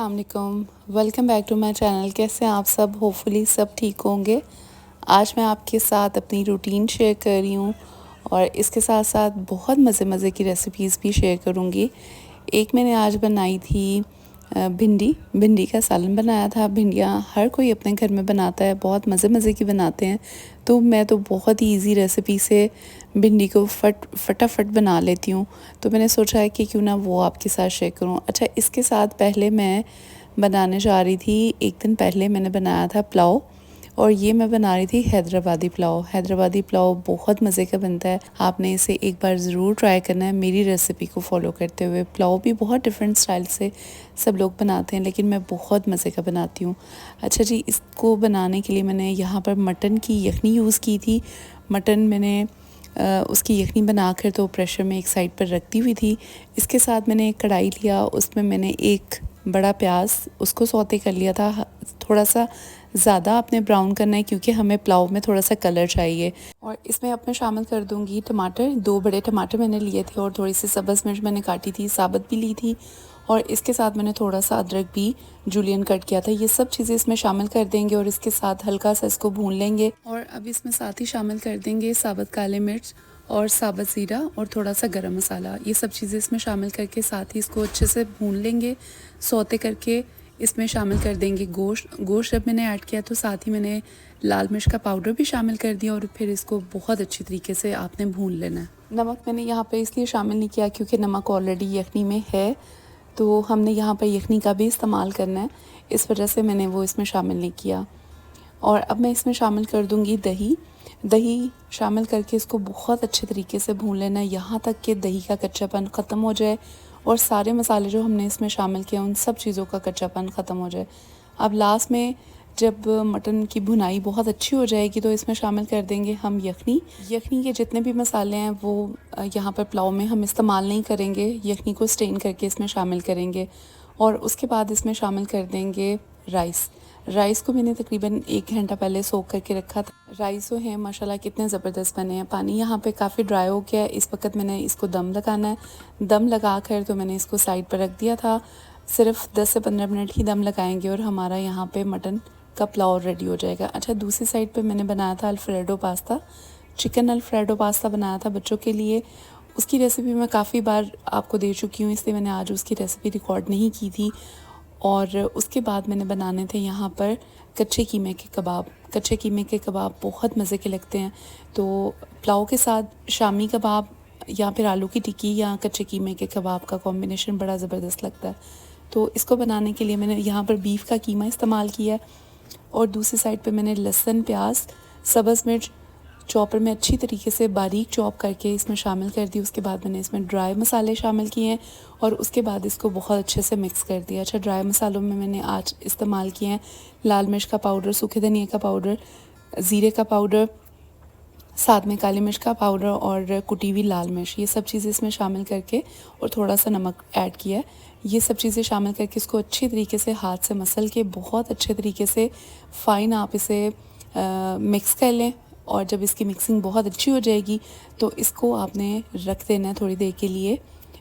अस्सलाम वालेकुम, welcome back to my channel. कैसे हैं आप सब? होपफुली सब ठीक होंगे। आज मैं आपके साथ अपनी रूटीन शेयर कर रही हूँ और इसके साथ साथ बहुत मज़े की रेसिपीज़ भी शेयर करूँगी। एक मैंने आज बनाई थी भिंडी का सालन बनाया था। भिंडियाँ हर कोई अपने घर में बनाता है, बहुत मज़े की बनाते हैं। तो मैं तो बहुत ही ईज़ी रेसिपी से भिंडी को फटाफट बना लेती हूँ। तो मैंने सोचा है कि क्यों ना वो आपके साथ शेयर करूँ। अच्छा, इसके साथ पहले मैं बनाने जा रही थी, एक दिन पहले मैंने बनाया था पुलाव और ये मैं बना रही थी हैदराबादी पुलाव। हैदराबादी पुलाव बहुत मज़े का बनता है, आपने इसे एक बार ज़रूर ट्राई करना है मेरी रेसिपी को फॉलो करते हुए। पुलाव भी बहुत डिफरेंट स्टाइल से सब लोग बनाते हैं, लेकिन मैं बहुत मज़े का बनाती हूँ। अच्छा जी, इसको बनाने के लिए मैंने यहाँ पर मटन की यखनी यूज़ की थी। मटन मैंने उसकी यखनी बनाकर तो प्रेशर में एक साइड पर रखती हुई थी। इसके साथ मैंने एक कढ़ाई लिया, उसमें मैंने एक बड़ा प्याज उसको सौते कर लिया था। थोड़ा सा ज़्यादा आपने ब्राउन करना है क्योंकि हमें पुलाव में थोड़ा सा कलर चाहिए। और इसमें अब मैं शामिल कर दूंगी टमाटर। 2 बड़े टमाटर मैंने लिए थे और थोड़ी सी सब्ज़ मिर्च मैंने काटी थी, साबुत भी ली थी। और इसके साथ मैंने थोड़ा सा अदरक भी जूलियन कट किया था। ये सब चीज़ें इसमें शामिल कर देंगे और इसके साथ हल्का सा इसको भून लेंगे। और अब इसमें साथ ही शामिल कर देंगे साबुत काले मिर्च और साबुत ज़ीरा और थोड़ा सा गरम मसाला। ये सब चीज़ें इसमें शामिल करके साथ ही इसको अच्छे से भून लेंगे। सौते करके इसमें शामिल कर देंगे गोश्त जब मैंने ऐड किया तो साथ ही मैंने लाल मिर्च का पाउडर भी शामिल कर दिया और फिर इसको बहुत अच्छी तरीके से आपने भून लेना है। नमक मैंने यहाँ पे इसलिए शामिल नहीं किया क्योंकि नमक ऑलरेडी यखनी में है, तो हमने यहाँ पर यखनी का भी इस्तेमाल करना है, इस वजह से मैंने वो इसमें शामिल नहीं किया। और अब मैं इसमें शामिल कर दूँगी दही शामिल करके इसको बहुत अच्छे तरीके से भून लेना है, यहाँ तक कि दही का कच्चापन ख़त्म हो जाए और सारे मसाले जो हमने इसमें शामिल किए उन सब चीज़ों का कच्चापन ख़त्म हो जाए। अब लास्ट में जब मटन की भुनाई बहुत अच्छी हो जाएगी तो इसमें शामिल कर देंगे हम यखनी के जितने भी मसाले हैं वो यहाँ पर पुलाव में हम इस्तेमाल नहीं करेंगे, यखनी को स्टेन करके इसमें शामिल करेंगे। और उसके बाद इसमें शामिल कर देंगे राइस को मैंने तकरीबन 1 घंटा पहले सोक करके रखा था। राइस जो है माशाल्लाह कितने ज़बरदस्त बने हैं। पानी यहाँ पे काफ़ी ड्राई हो गया है। इस वक्त मैंने इसको दम लगाना है। दम लगा कर तो मैंने इसको साइड पर रख दिया था। सिर्फ 10 से 15 मिनट ही दम लगाएंगे और हमारा यहाँ पे मटन का पुलाव रेडी हो जाएगा। अच्छा, दूसरी साइड पर मैंने बनाया था alfredo pasta, chicken alfredo pasta बनाया था बच्चों के लिए। उसकी रेसिपी मैं काफ़ी बार आपको दे चुकी हूँ, इसलिए मैंने आज उसकी रेसिपी रिकॉर्ड नहीं की थी। और उसके बाद मैंने बनाने थे यहाँ पर कच्चे कीमे के कबाब। कच्चे कीमे के कबाब बहुत मज़े के लगते हैं। तो पुलाव के साथ शामी कबाब या फिर आलू की टिक्की या कच्चे कीमे के कबाब का कॉम्बिनेशन बड़ा ज़बरदस्त लगता है। तो इसको बनाने के लिए मैंने यहाँ पर बीफ का कीमा इस्तेमाल किया है और दूसरी साइड पर मैंने लहसुन, प्याज, सब्ज़ मिर्च चॉपर में अच्छी तरीके से बारीक चॉप करके इसमें शामिल कर दी। उसके बाद मैंने इसमें ड्राई मसाले शामिल किए हैं और उसके बाद इसको बहुत अच्छे से मिक्स कर दिया। अच्छा, ड्राई मसालों में मैंने आज इस्तेमाल किए हैं लाल मिर्च का पाउडर, सूखे धनिया का पाउडर, ज़ीरे का पाउडर, साथ में काली मिर्च का पाउडर और कुटी हुई लाल मिर्च। ये सब चीज़ें इसमें शामिल करके और थोड़ा सा नमक ऐड किया है। ये सब चीज़ें शामिल करके इसको अच्छी तरीके से हाथ से मसल के बहुत अच्छे तरीके से फ़ाइन आप इसे मिक्स कर लें। और जब इसकी मिक्सिंग बहुत अच्छी हो जाएगी तो इसको आपने रख देना है थोड़ी देर के लिए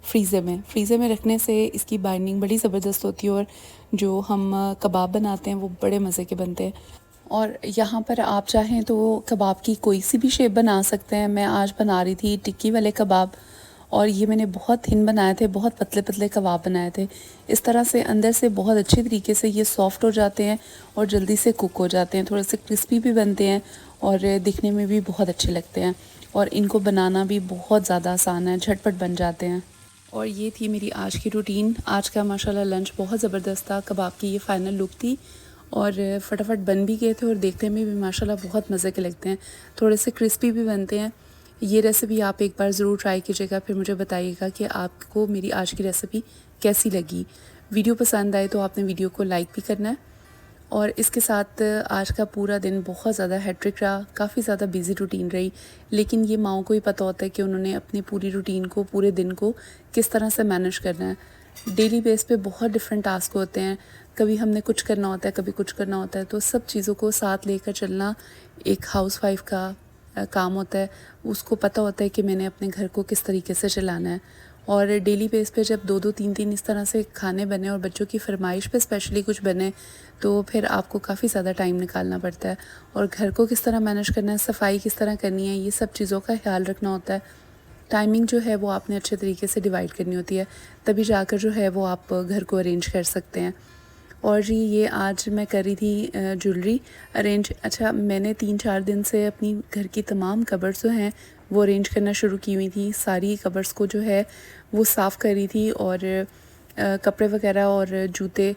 फ्रीज़र में रखने से इसकी बाइंडिंग बड़ी ज़बरदस्त होती है और जो हम कबाब बनाते हैं वो बड़े मज़े के बनते हैं। और यहाँ पर आप चाहें तो कबाब की कोई सी भी शेप बना सकते हैं। मैं आज बना रही थी टिक्की वाले कबाब और ये मैंने बहुत थिन बनाए थे, बहुत पतले पतले कबाब बनाए थे। इस तरह से अंदर से बहुत अच्छे तरीके से ये सॉफ़्ट हो जाते हैं और जल्दी से कुक हो जाते हैं, थोड़े से क्रिस्पी भी बनते हैं और दिखने में भी बहुत अच्छे लगते हैं। और इनको बनाना भी बहुत ज़्यादा आसान है, झटपट बन जाते हैं। और ये थी मेरी आज की रूटीन। आज का माशाल्लाह लंच बहुत ज़बरदस्त था। कबाब की ये फ़ाइनल लुक थी और फटाफट बन भी गए थे और देखने में भी माशाल्लाह बहुत मज़े के लगते हैं, थोड़े से क्रिस्पी भी बनते हैं। ये रेसिपी आप एक बार ज़रूर ट्राई कीजिएगा, फिर मुझे बताइएगा कि आपको मेरी आज की रेसिपी कैसी लगी। वीडियो पसंद आए तो आपने वीडियो को लाइक भी करना है। और इसके साथ आज का पूरा दिन बहुत ज़्यादा हैट्रिक रहा, काफ़ी ज़्यादा बिजी रूटीन रही, लेकिन ये माओं को ही पता होता है कि उन्होंने अपनी पूरी रूटीन को, पूरे दिन को किस तरह से मैनेज करना है। डेली बेस पे बहुत डिफरेंट टास्क होते हैं, कभी हमने कुछ करना होता है, कभी कुछ करना होता है। तो सब चीज़ों को साथ लेकर चलना एक हाउसवाइफ का काम होता है। उसको पता होता है कि मैंने अपने घर को किस तरीके से चलाना है और डेली बेस पे जब 2-2 3-3 इस तरह से खाने बने और बच्चों की फरमाइश पे स्पेशली कुछ बने, तो फिर आपको काफ़ी ज़्यादा टाइम निकालना पड़ता है। और घर को किस तरह मैनेज करना है, सफाई किस तरह करनी है, ये सब चीज़ों का ख्याल रखना होता है। टाइमिंग जो है वो आपने अच्छे तरीके से डिवाइड करनी होती है, तभी जाकर जो है वो आप घर को अरेंज कर सकते हैं। और जी ये आज मैं कर रही थी ज्वेलरी अरेंज। अच्छा, मैंने 3-4 दिन से अपनी घर की तमाम कबर्ड्स जो हैं वो अरेंज करना शुरू की हुई थी। सारी कबर्ड्स को जो है वो साफ़ कर रही थी और कपड़े वगैरह और जूते,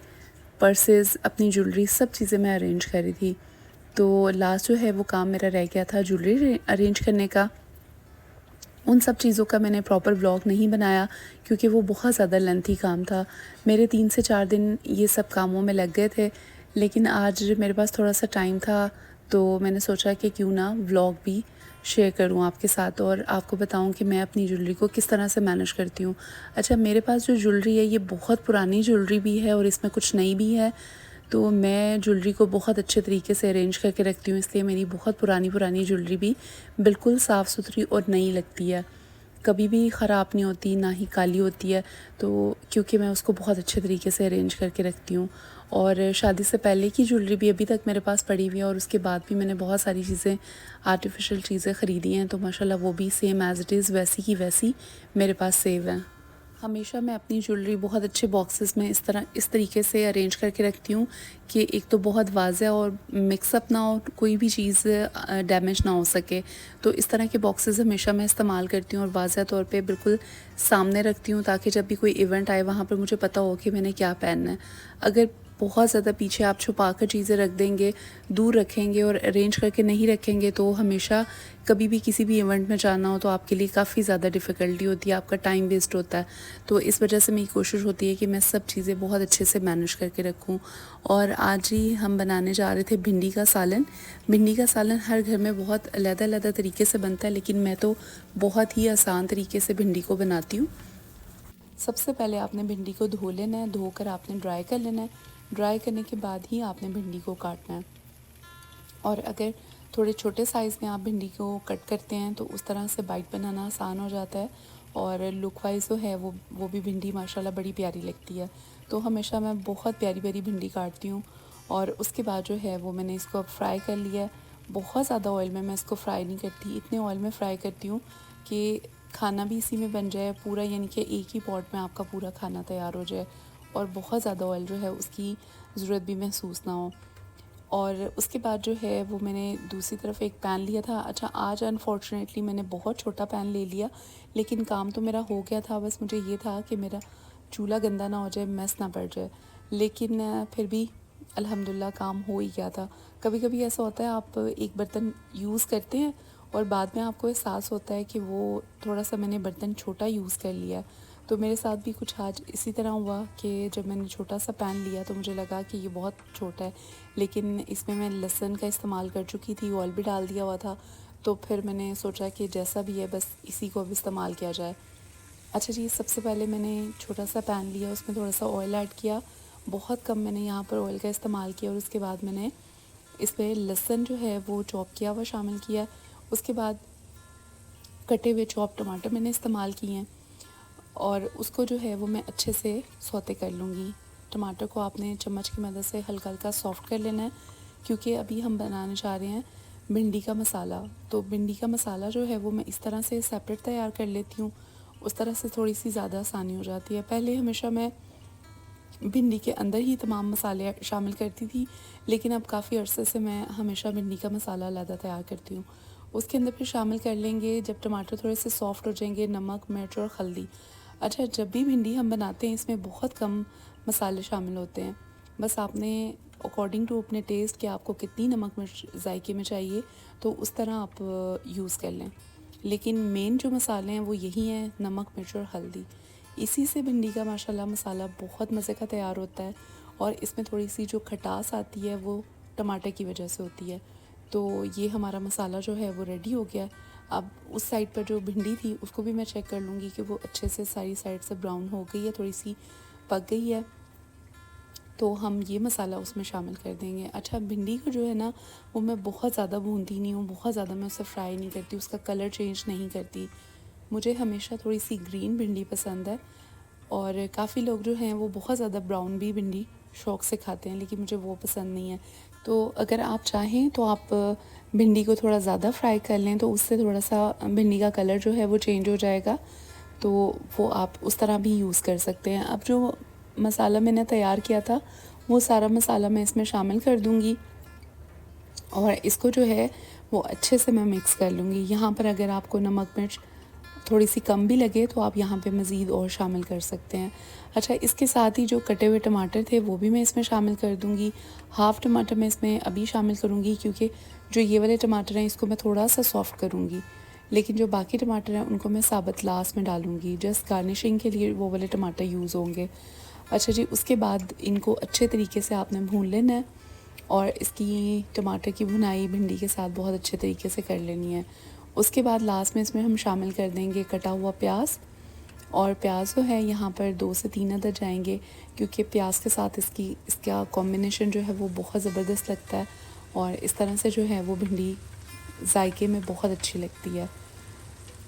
पर्सेस, अपनी ज्वेलरी सब चीज़ें मैं अरेंज कर रही थी। तो लास्ट जो है वो काम मेरा रह गया था ज्वेलरी अरेंज करने का। उन सब चीज़ों का मैंने प्रॉपर व्लॉग नहीं बनाया क्योंकि वो बहुत ज़्यादा लेंथी काम था। मेरे 3 से 4 दिन ये सब कामों में लग गए थे, लेकिन आज मेरे पास थोड़ा-सा टाइम था, तो मैंने सोचा कि क्यों ना व्लॉग भी शेयर करूँ आपके साथ और आपको बताऊँ कि मैं अपनी ज्वेलरी को किस तरह से मैनेज करती हूँ। अच्छा, मेरे पास जो ज्वेलरी है ये बहुत पुरानी ज्वेलरी भी है और इसमें कुछ नई भी है। तो मैं ज्वेलरी को बहुत अच्छे तरीके से अरेंज करके रखती हूँ, इसलिए मेरी बहुत पुरानी ज्वेलरी भी बिल्कुल साफ़ सुथरी और नई लगती है, कभी भी ख़राब नहीं होती, ना ही काली होती है। तो क्योंकि मैं उसको बहुत अच्छे तरीके से अरेंज करके रखती हूँ। और शादी से पहले की ज्वेलरी भी अभी तक मेरे पास पड़ी हुई है और उसके बाद भी मैंने बहुत सारी चीज़ें, आर्टिफिशियल चीज़ें ख़रीदी हैं, तो माशाल्लाह वो भी सेम एज़ इट इज़ वैसी की वैसी मेरे पास सेव हैं। हमेशा मैं अपनी ज्वेलरी बहुत अच्छे बॉक्सेस में इस तरीके से अरेंज करके रखती हूँ कि एक तो बहुत वाज़ेह और मिक्सअप ना हो, कोई भी चीज़ डैमेज ना हो सके। तो इस तरह के बॉक्सेस हमेशा मैं इस्तेमाल करती हूँ और वाज़ेह तौर पे बिल्कुल सामने रखती हूँ, ताकि जब भी कोई इवेंट आए वहाँ पर मुझे पता हो कि मैंने क्या पहनना है। अगर बहुत ज़्यादा पीछे आप छुपा कर चीज़ें रख देंगे, दूर रखेंगे और अरेंज करके नहीं रखेंगे, तो हमेशा कभी भी किसी भी इवेंट में जाना हो तो आपके लिए काफ़ी ज़्यादा डिफ़िकल्टी होती है, आपका टाइम वेस्ट होता है। तो इस वजह से मेरी कोशिश होती है कि मैं सब चीज़ें बहुत अच्छे से मैनेज करके रखूँ। और आज ही हम बनाने जा रहे थे भिंडी का सालन। भिंडी का सालन हर घर में बहुत अलग-अलग तरीके से बनता है, लेकिन मैं तो बहुत ही आसान तरीके से भिंडी को बनाती हूँ। सबसे पहले आपने भिंडी को धो लेना है, धोकर आपने ड्राई कर लेना है। ड्राई करने के बाद ही आपने भिंडी को काटना है। और अगर थोड़े छोटे साइज़ में आप भिंडी को कट करते हैं तो उस तरह से बाइट बनाना आसान हो जाता है और लुक वाइज जो है वो भी भिंडी माशाल्लाह बड़ी प्यारी लगती है। तो हमेशा मैं बहुत प्यारी प्यारी भिंडी काटती हूँ और उसके बाद जो है वो मैंने इसको अब फ्राई कर लिया है। बहुत ज़्यादा ऑयल में मैं इसको फ्राई नहीं करती, इतने ऑयल में फ्राई करती हूँ कि खाना भी इसी में बन जाए पूरा, यानी कि एक ही पॉट में आपका पूरा खाना तैयार हो जाए और बहुत ज़्यादा ऑयल जो है उसकी ज़रूरत भी महसूस ना हो। और उसके बाद जो है वो मैंने दूसरी तरफ एक पैन लिया था। अच्छा, आज अनफॉर्चुनेटली मैंने बहुत छोटा पैन ले लिया, लेकिन काम तो मेरा हो गया था, बस मुझे ये था कि मेरा चूल्हा गंदा ना हो जाए, मेस ना पड़ जाए। लेकिन फिर भी अल्हम्दुलिल्लाह काम हो ही गया था। कभी कभी ऐसा होता है आप एक बर्तन यूज़ करते हैं और बाद में आपको एहसास होता है कि वो थोड़ा सा मैंने बर्तन छोटा यूज़ कर लिया। तो मेरे साथ भी कुछ आज इसी तरह हुआ कि जब मैंने छोटा सा पैन लिया तो मुझे लगा कि ये बहुत छोटा है, लेकिन इसमें मैं लहसुन का इस्तेमाल कर चुकी थी, ऑयल भी डाल दिया हुआ था। तो फिर मैंने सोचा कि जैसा भी है बस इसी को अब इस्तेमाल किया जाए। अच्छा जी, सबसे पहले मैंने छोटा सा पैन लिया, उसमें थोड़ा सा ऑयल ऐड किया। बहुत कम मैंने यहाँ पर ऑयल का इस्तेमाल किया और उसके बाद मैंने इसमें लहसुन जो है वो चॉप किया हुआ शामिल किया। उसके बाद कटे हुए चॉप टमाटर मैंने इस्तेमाल किए हैं और उसको जो है वो मैं अच्छे से सौते कर लूँगी। टमाटर को आपने चम्मच की मदद से हल्का हल्का सॉफ़्ट कर लेना है, क्योंकि अभी हम बनाने जा रहे हैं भिंडी का मसाला। तो भिंडी का मसाला जो है वो मैं इस तरह से सेपरेट तैयार कर लेती हूँ, उस तरह से थोड़ी सी ज़्यादा आसानी हो जाती है। पहले हमेशा मैं भिंडी के अंदर ही तमाम मसाले शामिल करती थी, लेकिन अब काफ़ी अरसे से मैं हमेशा भिंडी का मसाला अलग तैयार करती हूँ। उसके अंदर फिर शामिल कर लेंगे, जब टमाटर थोड़े से सॉफ़्ट हो जाएंगे, नमक, मिर्च और हल्दी। अच्छा, जब भी भिंडी हम बनाते हैं इसमें बहुत कम मसाले शामिल होते हैं। बस आपने अकॉर्डिंग टू अपने टेस्ट कि आपको कितनी नमक मिर्च जायके में चाहिए तो उस तरह आप यूज़ कर लें। लेकिन मेन जो मसाले हैं वो यही हैं, नमक, मिर्च और हल्दी। इसी से भिंडी का माशाल्लाह मसाला बहुत मज़े का तैयार होता है और इसमें थोड़ी सी जो खटास आती है वो टमाटर की वजह से होती है। तो ये हमारा मसाला जो है वो रेडी हो गया। अब उस साइड पर जो भिंडी थी उसको भी मैं चेक कर लूँगी कि वो अच्छे से सारी साइड से ब्राउन हो गई है, थोड़ी सी पक गई है, तो हम ये मसाला उसमें शामिल कर देंगे। अच्छा, भिंडी को जो है ना वो मैं बहुत ज़्यादा भूनती नहीं हूँ, बहुत ज़्यादा मैं उसे फ्राई नहीं करती, उसका कलर चेंज नहीं करती। मुझे हमेशा थोड़ी सी ग्रीन भिंडी पसंद है और काफ़ी लोग जो हैं वो बहुत ज़्यादा ब्राउन भी भिंडी शौक़ से खाते हैं, लेकिन मुझे वो पसंद नहीं है। तो अगर आप चाहें तो आप भिंडी को थोड़ा ज़्यादा फ्राई कर लें, तो उससे थोड़ा सा भिंडी का कलर जो है वो चेंज हो जाएगा, तो वो आप उस तरह भी यूज़ कर सकते हैं। अब जो मसाला मैंने तैयार किया था वो सारा मसाला मैं इसमें शामिल कर दूँगी और इसको जो है वो अच्छे से मैं मिक्स कर लूँगी। यहाँ पर अगर आपको नमक मिर्च थोड़ी सी कम भी लगे तो आप यहाँ पे मज़ीद और शामिल कर सकते हैं। अच्छा, इसके साथ ही जो कटे हुए टमाटर थे वो भी मैं इसमें शामिल कर दूँगी। हाफ़ टमाटर मैं इसमें अभी शामिल करूँगी क्योंकि जो ये वाले टमाटर हैं इसको मैं थोड़ा सा सॉफ़्ट करूँगी, लेकिन जो बाकी टमाटर हैं उनको मैं साबुत लास्ट में डालूँगी। जस्ट गार्निशिंग के लिए वो वाले टमाटर यूज़ होंगे। अच्छा जी, उसके बाद इनको अच्छे तरीके से आपने भून लेना है और इसकी टमाटर की भुनाई भिंडी के साथ बहुत अच्छे तरीके से कर लेनी है। उसके बाद लास्ट में इसमें हम शामिल कर देंगे कटा हुआ प्याज, और प्याज जो है यहाँ पर 2 से 3 अदद जाएंगे क्योंकि प्याज के साथ इसका कॉम्बिनेशन जो है वो बहुत ज़बरदस्त लगता है और इस तरह से जो है वो भिंडी जायके में बहुत अच्छी लगती है।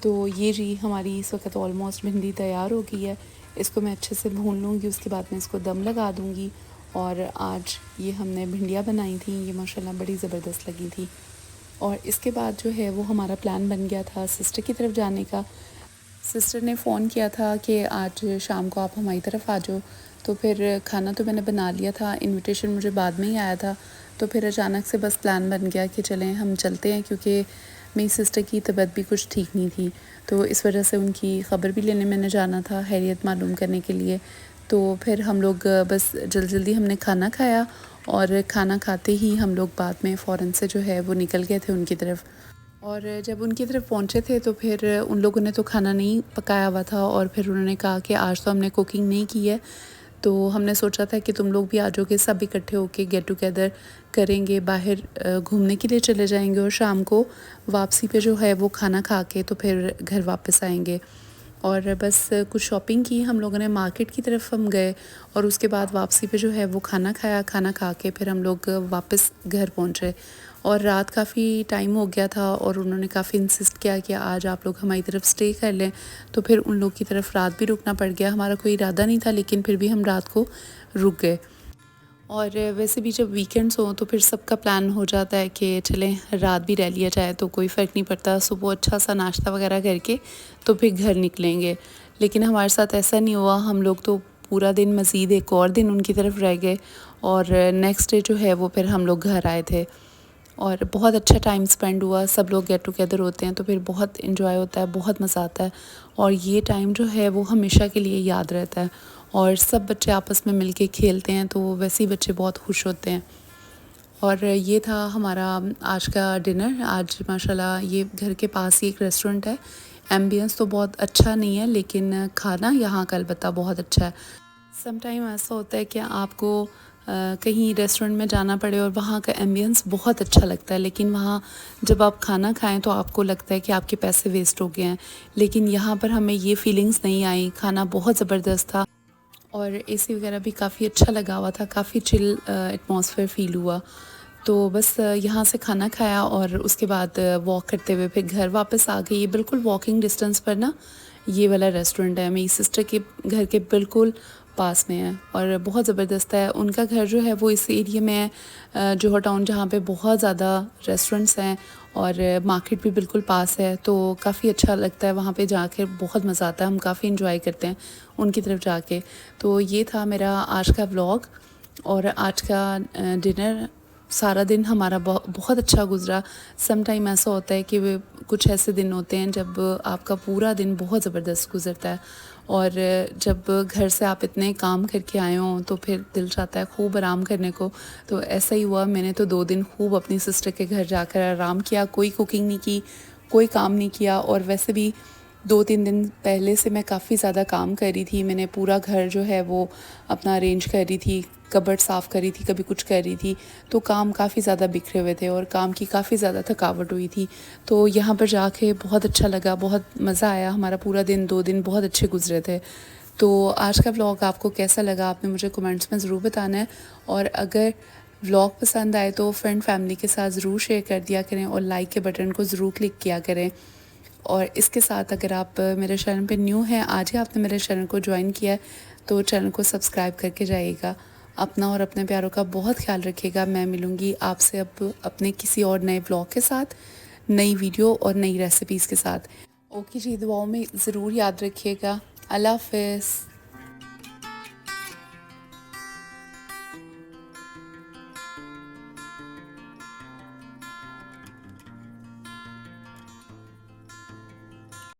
तो ये जी हमारी इस वक्त ऑलमोस्ट भिंडी तैयार हो गई है। इसको मैं अच्छे से भून लूँगी, उसके बाद मैं इसको दम लगा दूँगी। और आज ये हमने भिंडियाँ बनाई थी, ये माशाल्लाह बड़ी ज़बरदस्त लगी थी। और इसके बाद जो है वो हमारा प्लान बन गया था सिस्टर की तरफ जाने का। सिस्टर ने फ़ोन किया था कि आज शाम को आप हमारी तरफ आ जाओ, तो फिर खाना तो मैंने बना लिया था, इनविटेशन मुझे बाद में ही आया था, तो फिर अचानक से बस प्लान बन गया कि चलें हम चलते हैं, क्योंकि मेरी सिस्टर की तबीयत भी कुछ ठीक नहीं थी, तो इस वजह से उनकी ख़बर भी लेने मैंने जाना था, खैरियत मालूम करने के लिए। तो फिर हम लोग बस जल्दी हमने खाना खाया और खाना खाते ही हम लोग बाद में फ़ौरन से जो है वो निकल गए थे उनकी तरफ। और जब उनकी तरफ पहुंचे थे तो फिर उन लोगों ने तो खाना नहीं पकाया हुआ था और फिर उन्होंने कहा कि आज तो हमने कुकिंग नहीं की है, तो हमने सोचा था कि तुम लोग भी आ जाओगे, सब इकट्ठे होके गेट टुगेदर करेंगे, बाहर घूमने के लिए चले जाएंगे और शाम को वापसी पे जो है वो खाना खा के तो फिर घर वापस आएंगे। और बस कुछ शॉपिंग की हम लोगों ने, मार्केट की तरफ हम गए और उसके बाद वापसी पे जो है वो खाना खाया, खाना खा के फिर हम लोग वापस घर पहुँचे। और रात काफ़ी टाइम हो गया था और उन्होंने काफ़ी इंसिस्ट किया कि आज आप लोग हमारी तरफ स्टे कर लें, तो फिर उन लोग की तरफ रात भी रुकना पड़ गया। हमारा कोई इरादा नहीं था लेकिन फिर भी हम रात को रुक गए। और वैसे भी जब वीकेंड्स हों तो फिर सबका प्लान हो जाता है कि चलें रात भी रह लिया जाए, तो कोई फ़र्क नहीं पड़ता, सुबह अच्छा सा नाश्ता वगैरह करके तो फिर घर निकलेंगे। लेकिन हमारे साथ ऐसा नहीं हुआ, हम लोग तो पूरा दिन मज़ीद एक और दिन उनकी तरफ रह गए और नेक्स्ट डे जो है वो फिर हम लोग घर आए थे और बहुत अच्छा टाइम स्पेंड हुआ। सब लोग गेट टुगेदर होते हैं तो फिर बहुत इन्जॉय होता है, बहुत मज़ा आता है और ये टाइम जो है वो हमेशा के लिए याद रहता है और सब बच्चे आपस में मिलके खेलते हैं तो वैसे ही बच्चे बहुत खुश होते हैं। और ये था हमारा आज का डिनर। आज माशाल्लाह ये घर के पास ही एक रेस्टोरेंट है, एम्बियंस तो बहुत अच्छा नहीं है लेकिन खाना यहाँ का अलबत्ता बहुत अच्छा है। सम टाइम ऐसा होता है कि आपको कहीं रेस्टोरेंट में जाना पड़े और वहाँ का एम्बियंस बहुत अच्छा लगता है, लेकिन वहाँ जब आप खाना खाएं तो आपको लगता है कि आपके पैसे वेस्ट हो गए हैं, लेकिन यहाँ पर हमें ये फीलिंग्स नहीं आई। खाना बहुत ज़बरदस्त था और एसी वगैरह भी काफ़ी अच्छा लगा हुआ था, काफ़ी चिल एटमॉस्फेयर फ़ील हुआ। तो बस यहाँ से खाना खाया और उसके बाद वॉक करते हुए फिर घर वापस आ गए। ये बिल्कुल वॉकिंग डिस्टेंस पर ना ये वाला रेस्टोरेंट है, मेरी सिस्टर के घर के बिल्कुल पास में है और बहुत ज़बरदस्त है। उनका घर जो है वो इस एरिया में है, जोहर टाउन, जहाँ पे बहुत ज़्यादा रेस्टोरेंट्स हैं और मार्केट भी बिल्कुल पास है, तो काफ़ी अच्छा लगता है वहाँ पे जाकर, बहुत मज़ा आता है, हम काफ़ी इंजॉय करते हैं उनकी तरफ जाके। तो ये था मेरा आज का व्लॉग और आज का डिनर। सारा दिन हमारा बहुत अच्छा गुजरा। सम टाइम ऐसा होता है कि कुछ ऐसे दिन होते हैं जब आपका पूरा दिन बहुत ज़बरदस्त गुजरता है और जब घर से आप इतने काम करके आए हों तो फिर दिल चाहता है खूब आराम करने को। तो ऐसा ही हुआ, मैंने तो 2 दिन खूब अपनी सिस्टर के घर जाकर आराम किया, कोई कुकिंग नहीं की, कोई काम नहीं किया। और वैसे भी 2-3 दिन पहले से मैं काफ़ी ज़्यादा काम कर रही थी, मैंने पूरा घर जो है वो अपना अरेंज कर रही थी, कबर्ड साफ़ कर रही थी, कभी कुछ कर रही थी, तो काम काफ़ी ज़्यादा बिखरे हुए थे और काम की काफ़ी ज़्यादा थकावट हुई थी। तो यहाँ पर जाके बहुत अच्छा लगा, बहुत मज़ा आया, हमारा पूरा दिन 2 दिन बहुत अच्छे गुजरे थे। तो आज का व्लॉग आपको कैसा लगा आपने मुझे कमेंट्स में ज़रूर बताना है और अगर व्लॉग पसंद आए तो फ्रेंड फैमिली के साथ ज़रूर शेयर कर दिया करें और लाइक के बटन को ज़रूर क्लिक किया करें। और इसके साथ अगर आप मेरे चैनल पे न्यू हैं, आज ही आपने मेरे चैनल को ज्वाइन किया है, तो चैनल को सब्सक्राइब करके जाइएगा। अपना और अपने प्यारों का बहुत ख्याल रखिएगा। मैं मिलूँगी आपसे अब अपने किसी और नए ब्लॉग के साथ, नई वीडियो और नई रेसिपीज़ के साथ। ओके जी, दुआओं में ज़रूर याद रखिएगा। अल्लाह हाफ़िज़।